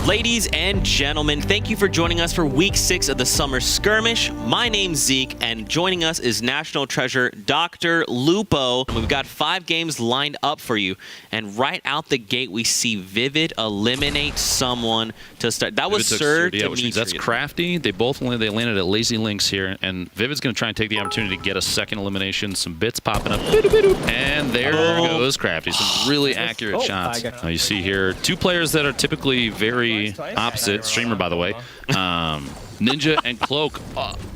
Ladies and gentlemen, thank you for joining us for week 6 of the Summer Skirmish. My name's Zeke, and joining us is National Treasure Dr. Lupo. We've got 5 games lined up for you, and right out the gate, we see Vivid eliminate someone to start. That was Sir Dimitri. That's Crafty. They landed at Lazy Links here, and Vivid's going to try and take the opportunity to get a second elimination. Some bits popping up, and there goes Crafty. Some really accurate shots. You see here 2 players that are typically very opposite. Streamer, by the way. Ninja and Cloak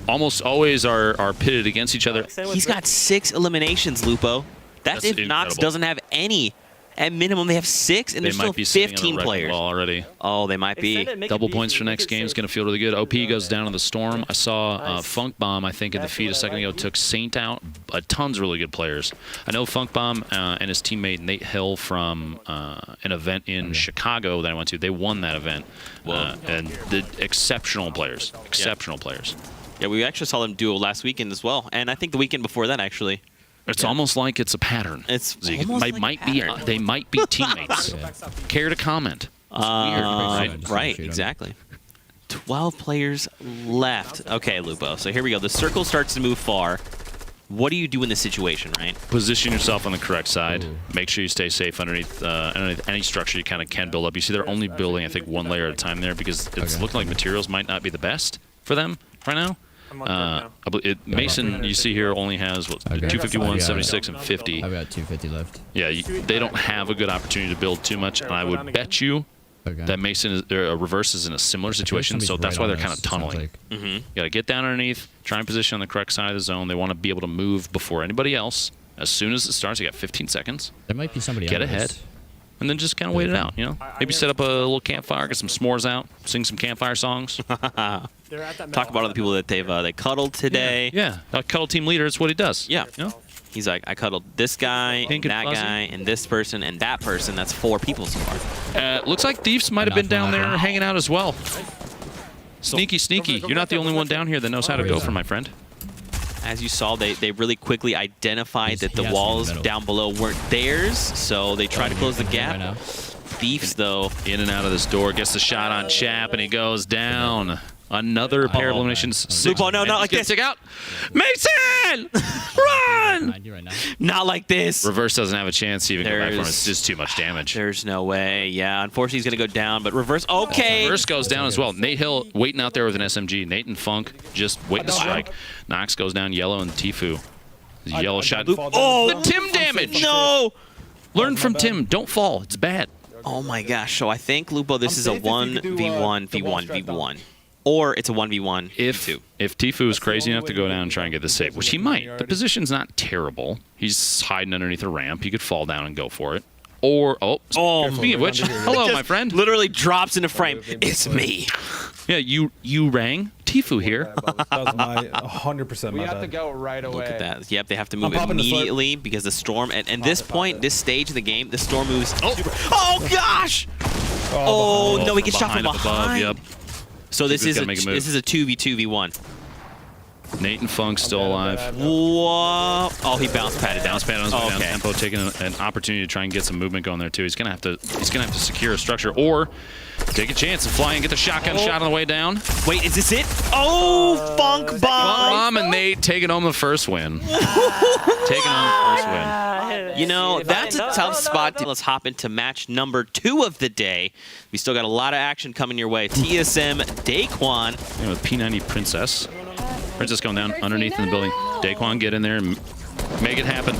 almost always are pitted against each other. He's got 6 eliminations, Lupo. That's if incredible. Nox doesn't have any. At minimum, they have 6, and there's still 15 players. Already. Oh, they might be. Double points for next game is going to feel really good. OP goes down to the Storm. I saw Funk Bomb, I think, in the feed a second ago, took Saint out. Tons of really good players. I know Funk Bomb and his teammate Nate Hill from an event in Chicago that I went to, they won that event. And the exceptional players. Exceptional players. Yeah, we actually saw them duo last weekend as well. And I think the weekend before that, actually. It's almost like it's a pattern. It's they might be teammates. Care to comment? It's weird, right, exactly. 12 players left. Okay, Lupo. So here we go. The circle starts to move far. What do you do in this situation, right? Position yourself on the correct side. Make sure you stay safe underneath any structure you kind of can build up. You see they're only building, I think, 1 layer at a time there because it's looking like materials might not be the best for them right now. Mason, you see here, only has what, 251, 76, and 50. I've got 250 left. Yeah, they don't have a good opportunity to build too much, and I would bet you that Mason Reverse is in a similar situation, so that's why they're kind of tunneling. You got to get down underneath, try and position on the correct side of the zone. They want to be able to move before anybody else. As soon as it starts, you got 15 seconons. There might be somebody get ahead. And then just kind of wait it out, you know? Maybe set up a little campfire, get some s'mores out, sing some campfire songs. Talk about all the people that they cuddled today. Yeah, cuddle team leader, it's what he does. Yeah. You know? He's like, I cuddled this guy, and that guy, and this person, and that person. That's 4 people so far. Looks like Thieves might have been down there hanging out as well. Sneaky, sneaky. You're not the only one down here that knows how to go for, my friend. As you saw, they really quickly identified that the walls down below weren't theirs, so they tried to close the gap. Thieves, though, in and out of this door, gets the shot on Chap, and he goes down. Another pair of eliminations. Lupo, no, not like this. Stick out. Mason! Run! Not like this. Reverse doesn't have a chance to even go back for him. It's just too much damage. There's no way. Yeah, unfortunately, he's going to go down, but Reverse, okay. Reverse goes down as well. Nate Hill waiting out there with an SMG. Nate and Funk just waiting to strike. Nox goes down yellow, and Tfue. Yellow shot. Oh, the Tim damage! No! Learn from Tim. Don't fall. It's bad. Oh, my gosh. So I think, Lupo, this is a 1v1, v1, v1. Or it's a 1v1 if Tfue is crazy enough to go down and try and get the save, which he might. The position's not terrible. He's hiding underneath a ramp. He could fall down and go for it. Or, speaking of which, hello, my friend. Literally drops into frame. It's me. Yeah, you rang. Tfue here. That was my 100% We have to go right away. Look at that. Yep, they have to move immediately because the storm, and this point, this stage of the game, the storm moves super. Oh, gosh! Oh, no, he gets shot from behind. Yep. So this is a 2v2v1. Nate and Funk still alive. Whoa! Oh, he bounce padded down. Down tempo, taking an opportunity to try and get some movement going there too. He's gonna have to secure a structure or take a chance and fly and get the shotgun shot on the way down. Wait, is this it? Oh, Funk Bomb! And Nate taking home the first win. Taking home the first win. You know, that's a tough spot. Let's hop into match number 2 of the day. We still got a lot of action coming your way. TSM Daquan. With P90 Princess. Princess going down underneath in the building. Daquan, get in there and make it happen.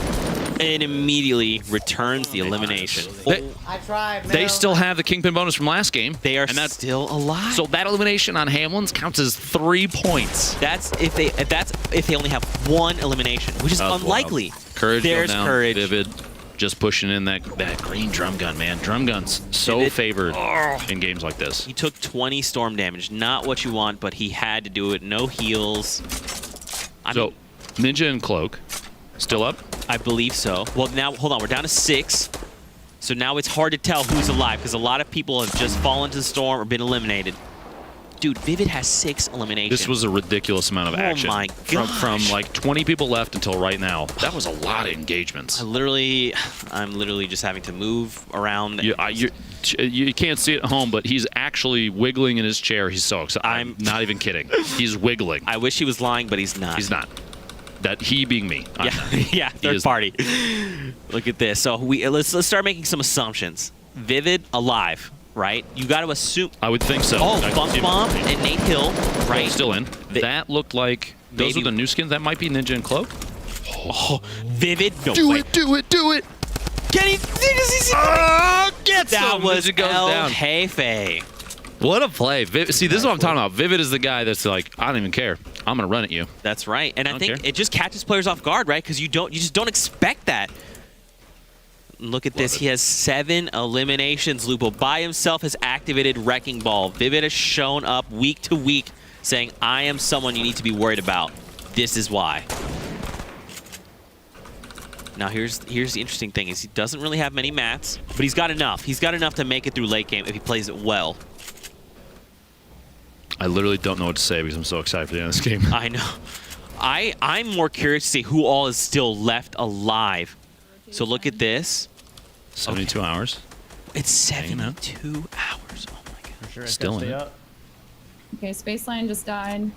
And immediately returns the elimination. They still have the Kingpin bonus from last game. They are still alive. So that elimination on Hamlin's counts as 3 points. That's if they only have 1 elimination, which is unlikely. Courage. There's Courage. Vivid. Just pushing in that green drum gun, man. Drum gun's so favored in games like this. He took 20 storm damage. Not what you want, but he had to do it. No heals. So, Ninja and Cloak, still up? I believe so. Well, now, hold on. We're down to 6. So now it's hard to tell who's alive because a lot of people have just fallen to the storm or been eliminated. Dude, Vivid has 6 eliminations. This was a ridiculous amount of action. Oh my gosh. From like 20 people left until right now. That was a lot of engagements. I'm literally just having to move around. You can't see it at home, but he's actually wiggling in his chair. He's so excited. I'm not even kidding. He's wiggling. I wish he was lying, but he's not. He's not. That he being me. Yeah, third party. Look at this. So let's start making some assumptions. Vivid alive, right? You got to assume. I would think so. Oh, Funk Bomb and Nate Hill, right? Still in. That looked like those are the new skins. That might be Ninja and Cloak. Oh, Vivid. No, do it. Get him. Get that was down. Hefe. What a play. See, this is what I'm talking about. Vivid is the guy that's like, I don't even care. I'm going to run at you. That's right. And I think it just catches players off guard, right? Because you just don't expect that. Look at this. He has 7 eliminations. Lupo by himself has activated Wrecking Ball. Vivid has shown up week to week saying, I am someone you need to be worried about. This is why. Now, here's the interesting thing is he doesn't really have many mats, but he's got enough. He's got enough to make it through late game if he plays it well. I literally don't know what to say because I'm so excited for the end of this game. I know. I'm more curious to see who all is still left alive. So look at this. 72 hours. It's 72 hours. Oh my god. Sure Still in it. Okay, Spaceline just died.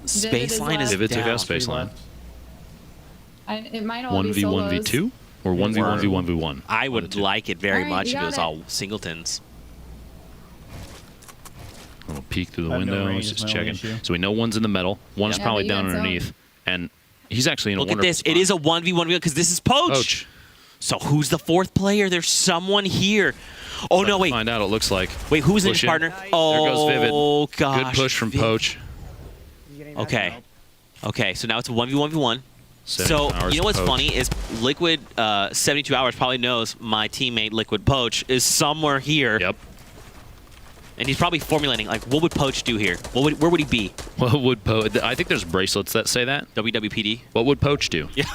Spaceline is Vivid took down. out Spaceline. It might all be 1v1v2 or 1v1v1v1? I would like it very All right, much you if it was got all singletons. A little peek through the I have no window. range, Just it's my only checking. issue. So we know one's in the middle. One is Yeah, probably but you down got some. underneath. And he's actually in a Look at wonderful this. spot. It is a 1v1 because this is Poach. So who's the 4th player? There's someone here. Oh, no, wait. Find out, it looks like. Wait, who's in his Pushing. partner? There Oh, goes Vivid. gosh. Good push from Poach. Okay. Okay, so now it's a 1v1v1. 7 So, hours you know what's Poach. funny is Liquid 72 Hours probably knows my teammate Liquid Poach is somewhere here. Yep. And he's probably formulating, like, what would Poach do here? Where would he be? What would Poach... I think there's bracelets that say that. WWPD? What would Poach do? Yeah.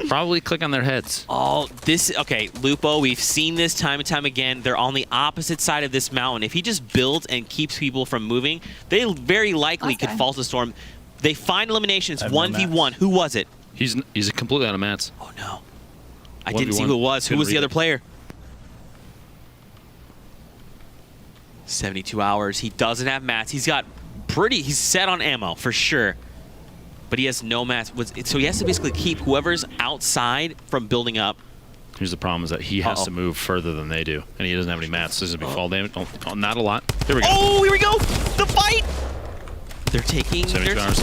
Probably click on their heads. Oh, okay, Lupo, we've seen this time and time again. They're on the opposite side of this mountain. If he just builds and keeps people from moving, they very likely could fall to storm. They find eliminations, 1v1. Who was it? He's completely out of mats. Oh, no. I didn't see 1v1. who it was. Who Couldn't was the read other it. player? 72 hours. He doesn't have mats. He's set on ammo for sure. But he has no mats. So he has to basically keep whoever's outside from building up. Here's the problem is that he has to move further than they do. And he doesn't have any mats. This is going to be fall damage. Oh, not a lot. There we go. Oh, here we go. The fight. They're taking 72 hours.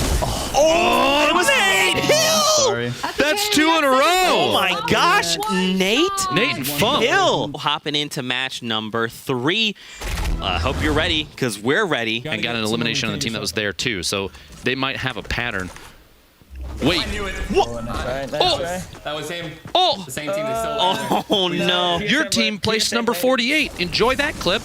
Oh, it was Nate Hill. Sorry. That's 2 in a row. Oh my gosh, Nate and Funk. Hill hopping into match number 3. Hope you're ready, because we're ready. And got an elimination on the team that was there too. So they might have a pattern. Wait. What? That was him. Oh. The same team they still. Oh no. Your team placed number 48. Enjoy that clip.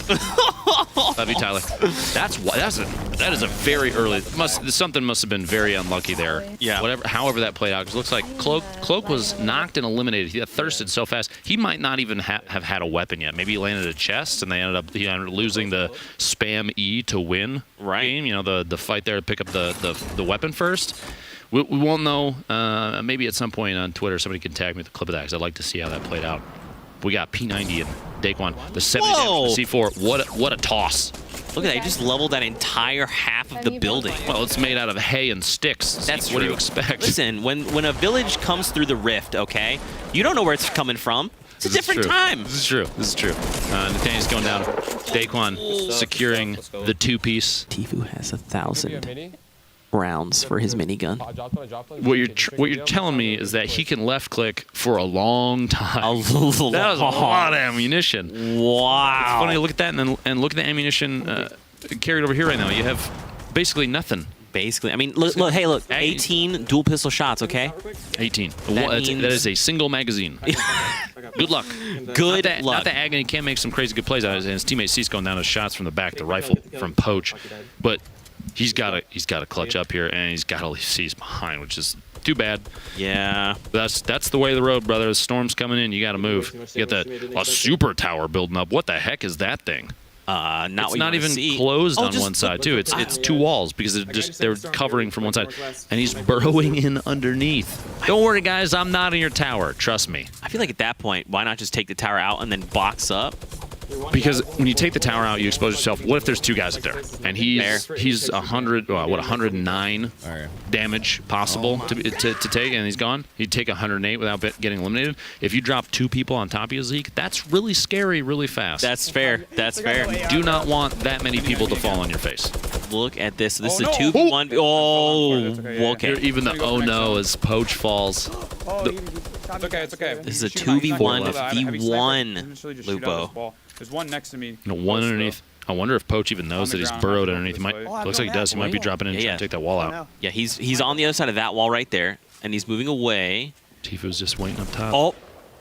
Love you, Tyler. That is a very early. Something must have been very unlucky there. Yeah. However that played out, because it looks like Cloak was knocked and eliminated. He got thirsted so fast. He might not even have had a weapon yet. Maybe he landed a chest, and he ended up losing the spam E to win game. You know, the fight there to pick up the weapon first. We won't know. Maybe at some point on Twitter, somebody can tag me with a clip of that, because I'd like to see how that played out. We got P90 and Daquan. The 70 damage from the C4. What a toss. Look at that. He just leveled that entire half of the building. Well, it's made out of hay and sticks. That's What do true. you expect? Listen, when a village comes through the rift, okay, you don't know where it's coming from. It's a different time. This is true. Nathaniel's going down. Daquan securing the 2-piece. Tifu has 1,000 rounds for his minigun. What you're telling me is that he can left click for a long time. That was a lot of ammunition. Wow. It's funny to look at that and look at the ammunition carried over here right now. You have basically nothing. Basically, I mean, look, hey, look, 18 dual pistol shots, okay? 18. That is a single magazine. Good luck. Good luck. Not that Agony can't make some crazy good plays out of it, and his teammate C's going down to shots from the back, the rifle from Poach. But he's got to clutch up here, and he's got to leave C's behind, which is too bad. Yeah. That's the way of the road, brother. The storm's coming in. You got to move. You got a super tower building up. What the heck is that thing? Not It's what not you wanna even see. closed Oh, on just- one side too. It's two walls because they're covering from one side, and he's burrowing in underneath. Don't worry, guys. I'm not in your tower. Trust me. I feel like at that point, why not just take the tower out and then box up? Because when you take the tower out, you expose yourself. What if there's two guys up there, and he's 109 damage possible to take, and he's gone. He'd take 108 without getting eliminated. If you drop two people on top of you, Zeke, that's really scary, really fast. That's fair. That's fair. You do not want that many people to fall on your face. Look at this. This is a no. 2v1. Oh, Here, okay. even the oh no as Poach falls. It's okay, it's okay. This is a Shoot him out. He's 2v1 not a heavy sniper. V1, Literally just shoot out Lupo. this ball. There's one next to me. One underneath. I wonder if Poach even knows On that the he's ground, burrowed I'm underneath. He going might. this Looks like he does. He might be dropping in and Yeah, trying to take that wall out. Yeah, he's on the other side of that wall right there, and he's moving away. Tifu's just waiting up top. Oh,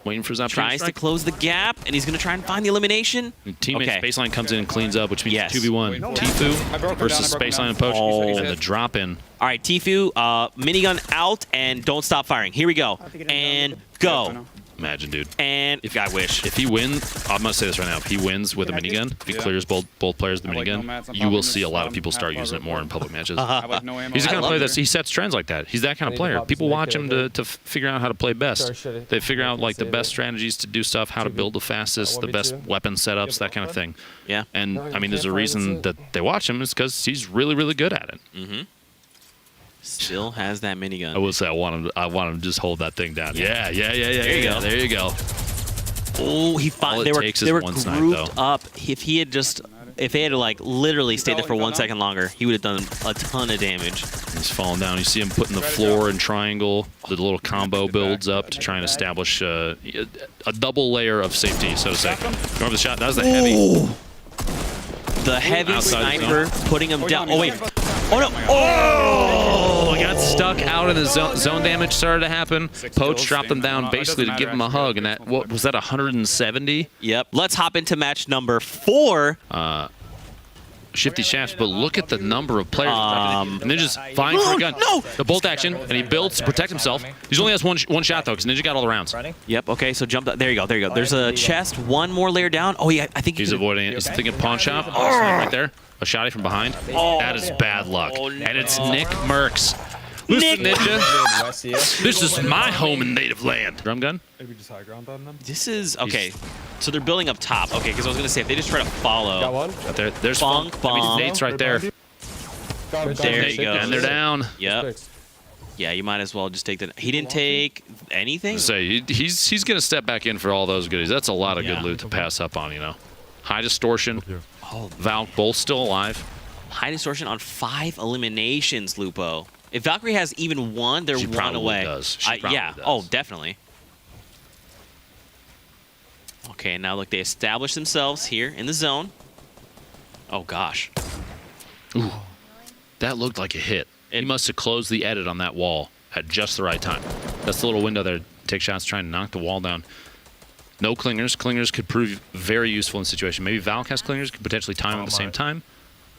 Waiting for his opportunity. tries to close the gap, and he's going to try and find the elimination. Teammates Okay. baseline comes in and cleans up, which means Yes. 2v1. I broke Tifu him down, versus I broke him Spaceline down. and Poach. Oh. And the drop in. All right, Tifu, minigun out, and don't stop firing. Here we go. And go. Imagine, dude. And if I wish. If he wins, I'm going to say this right now. If he wins with a minigun, if he clears both players with the I like minigun, nomads. I'm you will popping see a this, lot of people start half using it more in public matches. I have like no ammo. He's the I kind of love player it. that he sets trends like that. He's that kind of player. People watch him to figure out how to play best. They figure out like the best strategies to do stuff, how to build the fastest, the best weapon setups, that kind of thing. Yeah. And I mean, there's a reason that they watch him is because he's really, really good at it. Still has that minigun. I will say I want him to just hold that thing down. Yeah. There you go. There you go. Oh, All it takes is they were one snipe, grouped though. up. If they had to like literally stay there for 1 second longer, he would have done a ton of damage. He's falling down. You see him putting the floor in triangle. The little combo builds up to try and establish a double layer of safety, so to say. Remember the shot? That was the heavy. The heavy Outside the sniper putting him down. Oh wait. Oh no. Oh, he got stuck out in the zone. Zone damage started to happen. Poach dropped him down basically to give him a hug. And that, what was that, 170? Yep. Let's hop into match number 4. Shifty shafts, but look at the number of players. And Ninja's vying for a gun. No! The bolt action, and he builds to protect himself. He only has one shot, though, because Ninja got all the rounds. Yep. Okay. So jump. There you go. There you go. There's a chest. One more layer down. Oh yeah. I think He's avoiding it. He's thinking pawn shop. Right there. A shotty from behind. That is bad luck. And it's Nick Merckx. Listen, Ninja. This is my home and native land. Drum gun? Maybe just high ground on them. This is okay. So they're building up top. Okay, because I was gonna say if they just try to follow. Got one. Right there. There's Bonk, Funk. I mean, bonk. Nate's right there. There you go. And they're down. Yep. Yeah, you might as well just take that. He didn't take anything. Say he's gonna step back in for all those goodies. That's a lot of good loot to pass up on, you know. High distortion. Oh, Val both still alive. high distortion on 5 eliminations, Lupo. If Valkyrie has even one, they're She one probably away. does. She probably yeah. does. Oh, definitely. Okay, now look, they establish themselves here in the zone. Oh gosh. Ooh, that looked like a hit. He must have closed the edit on that wall at just the right time. That's the little window there. Take shots, trying to knock the wall down. No clingers. Clingers could prove very useful in a situation. Maybe Valk has clingers, could potentially time at the same time.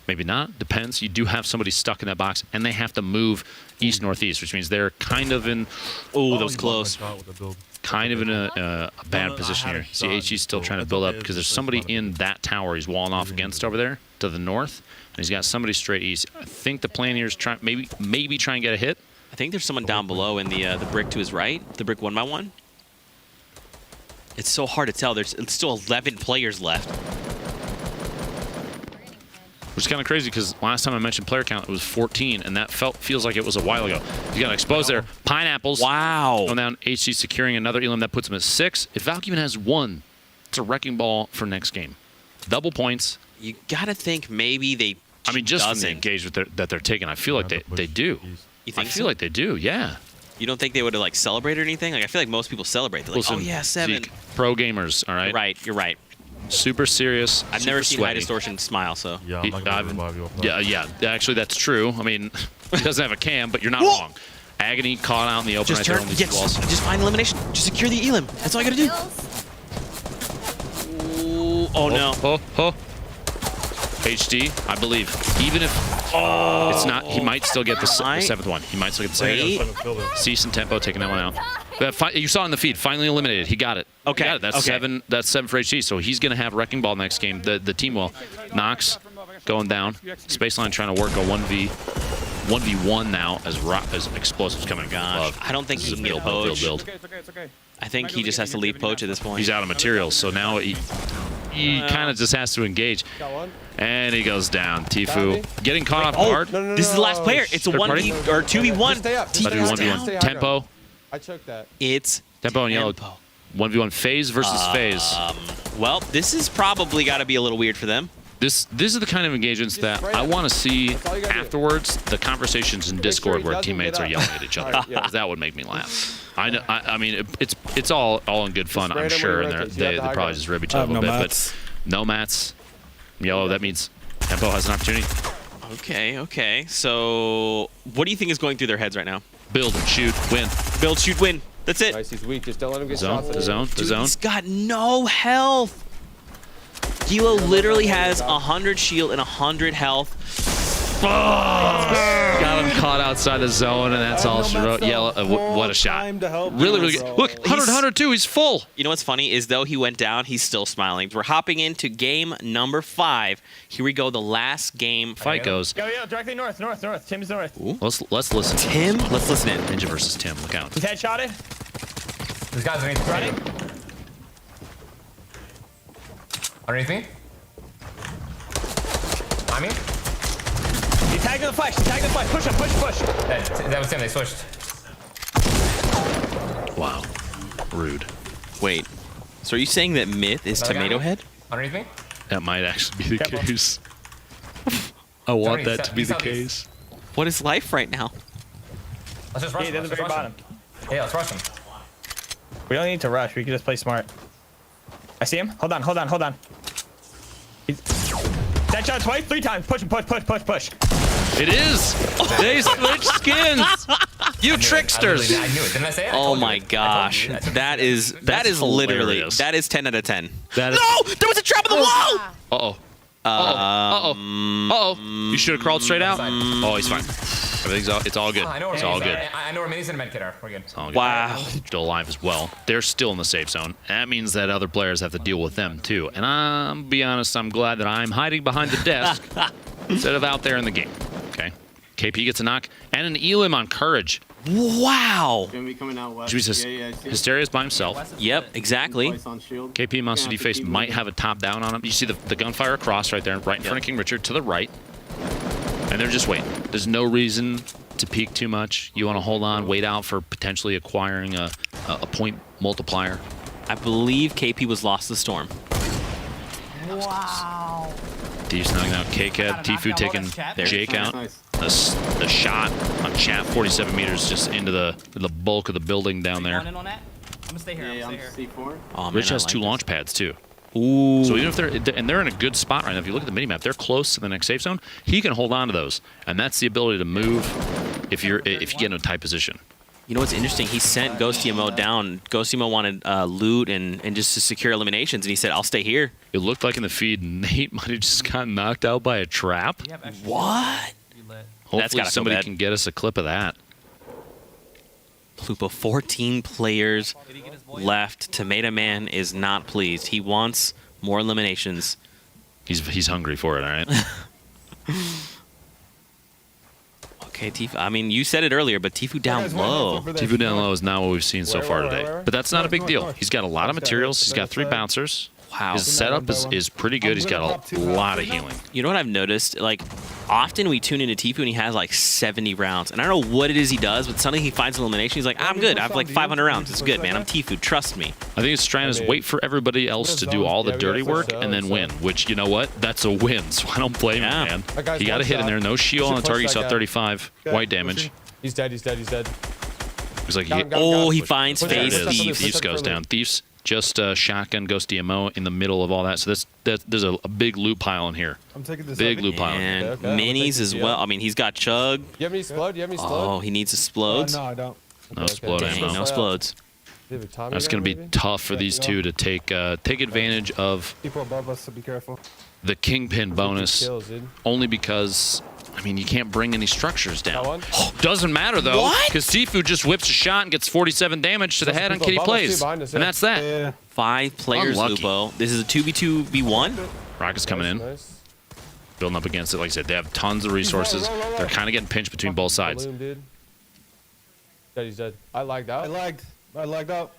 Maybe not. Depends. You do have somebody stuck in that box, and they have to move east-northeast, which means they're kind of in. Oh, that was close. Kind of in a bad position here. See, HG's still trying to build up because there's somebody in that tower he's walling off against over there to the north, and he's got somebody straight east. I think the plan here is maybe try and get a hit. I think there's someone down below in the brick to his right, the brick 1x1. It's so hard to tell. There's still 11 players left. Which is kind of crazy because last time I mentioned player count, it was 14, and that feels like it was a while ago. You got to expose there. Pineapples. Wow. Going down, HG securing another elim that puts him at 6. If Valk even has 1, it's a wrecking ball for next game. Double points. You gotta think maybe they. I mean, just from the doesn't. engagement that they're taking, I feel like they do. You think I feel so? like they do, yeah. You don't think they would have like celebrated or anything? Like I feel like most people celebrate. They're like, Listen, oh yeah, 7. Zeke, pro gamers, all right? You're right. You're right. Super serious. I've super never seen sweaty. high distortion smile. So Yeah, I'm not gonna revive you off that. Yeah. Actually, that's true. I mean, he doesn't have a cam, but you're not wrong. Agony caught out in the open just right turn. there on these two walls. Just find elimination. Just secure the elim. That's all I gotta do. Ooh, oh no. HD, I believe. Even if it's not, he might still get the 7th one. He might still get the 7th one. Wait. See some tempo taking that one out. You saw in the feed, finally eliminated. He got it. Okay. Yeah, that's okay. 7. That's 7 for HG. So he's gonna have Wrecking Ball next game. The team will. Knox going down. Spaceline trying to work a 1v1 now as explosives coming above. I don't think he can get build. poached. It's okay. I think he just has to leave poach at this point. He's out of materials, so now he kind of just has to engage. And he goes down. Tifu getting caught off guard. This is the last player. It's a 1v or 2v1. Tifu's 1v1. Tempo. I choked that. It's Tempo and yellow. 1v1 phase versus phase. Well, this is probably got to be a little weird for them. This is the kind of engagements that I want to see afterwards. The conversations in Discord where teammates are yelling at each other. That would make me laugh. I mean, it's all in good fun, I'm sure, and they probably just rib each other a little bit. But no mats. Yellow. That means Tempo has an opportunity. Okay. So, what do you think is going through their heads right now? Build, shoot, win. Build, shoot, win. That's it. Nice, he's weak. Just don't let him get Zone, shots. the zone, the zone. He's got no health. Kilo literally has 100 shield and 100 health. Got him caught outside the zone, and that's all she wrote. Yellow, what a shot. Really good. Look, 100-102, he's full. You know what's funny is though he went down, he's still smiling. We're hopping into game number 5. Here we go, the last game. Fight goes. Yo, directly north. Tim's north. Ooh. Let's listen. Tim, let's listen in. Ninja versus Tim. Look out. He's headshotted. This guy's underneath Running. Underneath me? I mean? He tagged the flash. Push him, push. That was him. They switched. Wow. Rude. Wait, so are you saying that Myth is Another guy? Tomato Head? Underneath me? That might actually be the Careful. case. I want Somebody that to be he's the southeast. case. What is life right now? Let's just rush Yeah, him. they're the Let's very just rush bottom. him. Yeah, let's rush him. We don't need to rush. We can just play smart. I see him. Hold on. That shot twice, 3 times. Push him, push. It is. They switched skins. You tricksters. I knew it. Didn't I say it? I Oh told you my it. I told gosh, you. I told you. that is That's literally hilarious. that is 10 out of 10. That is. No, there was a trap in the wall. Uh-oh. Uh-oh. You should have crawled straight out. Oh, he's fine. It's all good. I know where It's all good. I know where Minis and Medkit are. We're good. It's all good. Wow. Still alive as well. They're still in the safe zone. That means that other players have to deal with them too. And I'll be honest, I'm glad that I'm hiding behind the desk instead of out there in the game. Okay. KP gets a knock and an Elim on Courage. Wow. Gonna be coming out west. Jesus. Hysteria's by himself. Yep, exactly. KP Monster D Face might have a top down on him. You see the gunfire across right there, right in front of King Richard to the right. And they're just waiting. There's no reason to peek too much. You want to hold on, wait out for potentially acquiring a point multiplier. I believe KP was lost to the storm. Wow. Thieves knocking out K-Cad. Tifu taking Jake out. The shot on chat, 47 meters just into the bulk of the building down there. I'm gonna stay here. I'm C4. Oh, man, Rich I has like 2 this. launch pads too. Ooh. So even if they're in a good spot right now, if you look at the minimap, they're close to the next safe zone. He can hold on to those, and that's the ability to move if you get in a tight position. You know what's interesting? He sent Ghostimo down. Ghostimo wanted loot and just to secure eliminations, and he said, "I'll stay here." It looked like in the feed, Nate might have just gotten knocked out by a trap. What? Hopefully gotta feel somebody bad. can get us a clip of that. Plupo, 14 players left. Tomato Man is not pleased. He wants more eliminations. He's hungry for it, all right? Okay, Tifu. I mean, you said it earlier, but Tifu down low. Tifu down low is not what we've seen so far Where? today. But that's not a big deal. He's got a lot of materials. He's got 3 bouncers. Wow. His setup is pretty good. He's got a lot of healing. You know what I've noticed? Like, often we tune into Tifu and he has like 70 rounds. And I don't know what it is he does, but suddenly he finds an elimination. He's like, I'm good. I have like 500 rounds. It's good, man. I'm Tifu. Trust me. I think his strat is wait for everybody else to do all the dirty work and then win, which, you know what? That's a win, so I don't blame him, man. He got a hit in there. No shield on the target. He saw 35 white damage. He's dead. He's dead. He's like, He finds there it Phase is. Thief. Thieves goes down. Thieves just shotgun Ghost DMO in the middle of all that. So there's a big loot pile in here. I'm taking this. Big loot pile. And Okay, I'm gonna minis take as the well. I mean, he's got Chug. You have any explode? Oh, he needs explodes. No, I don't. No explode Dang, ammo. no explodes. That's going to be tough for these two to take advantage of People above us, so be careful. the Kingpin bonus. Only because, I mean, you can't bring any structures down. Doesn't matter, though, because Tifu just whips a shot and gets 47 damage to the head on Kitty Plays. And that's that. Yeah. 5 players, Unlucky. Lupo. This is a 2v2v1. Rocket's coming in, Nice. building up against it. Like I said, they have tons of resources. They're kind of getting pinched between both sides. Balloon, dude. Dead, he's dead. I lagged out. I lagged out.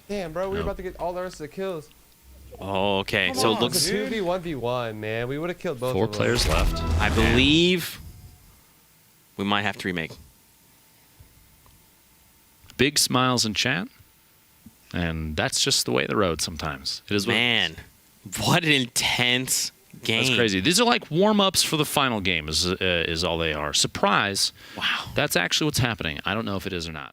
Damn, bro, we were No. about to get all the rest of the kills. Oh, okay. So it It's looks, a 2v1v1, man. We would have killed both 4 of them. players left. I believe we might have to remake. Big smiles in chat. And that's just the way of the road sometimes. It is what Man, what an intense game. That's crazy. These are like warm-ups for the final game is all they are. Surprise. Wow. That's actually what's happening. I don't know if it is or not.